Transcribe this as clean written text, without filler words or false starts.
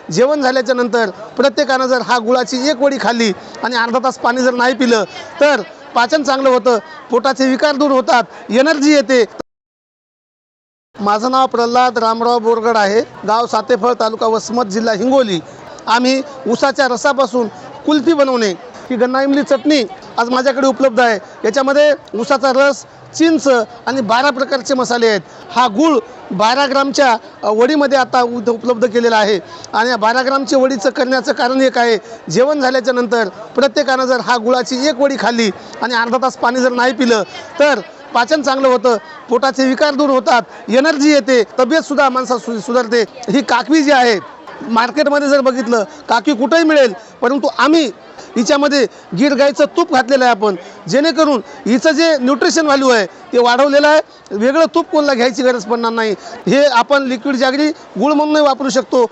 जेवण झाल्याच्या नंतर प्रत्येकानं जर हा गुळाची एक वडी खाल्ली आणि अर्धा तास पाणी जर नाही पिलं तर पाचन चांगलं होतं, पोटाचे विकार दूर होतात, एनर्जी येते। माझं नाव प्रल्हाद रामराव बोरगड आहे, गाव सातेफळ, तालुका वसमत, जिल्हा हिंगोली। आम्ही ऊसाच्या रसापासून कुल्फी बनवणे ही गन्ना इमली चटणी आज माझ्याकडे उपलब्ध आहे। याच्यामध्ये ऊसाचा रस, चिंच आणि 12 प्रकारचे मसाले आहेत। हा गूळ 12 ग्रामच्या वडीमध्ये आता उपलब्ध केलेला आहे आणि या 12 ग्रामची वडीचं करण्याचं कारण एक आहे, जेवण झाल्याच्या नंतर प्रत्येकानं जर हा गुळाची एक वडी खाल्ली आणि अर्धा तास पाणी जर नाही पिलं तर पाचन चांगलं होतं, पोटाचे विकार दूर होतात, एनर्जी येते, तब्येतसुद्धा माणसाची सुधारते। ही काकवी जी आहे मार्केटमध्ये जर बघितलं काकवी कुठेही मिळेल, परंतु आम्ही हिच्यामध्ये गीर गाईचं तूप घातलेलं आहे आपण, जेणेकरून हिचं जे न्यूट्रिशन व्हॅल्यू आहे ते वाढवलेलं आहे। वेगळं तूप कोणाला घ्यायची गरज पडणार नाही। हे आपण लिक्विड जागरी गुळ म्हणूनही वापरू शकतो।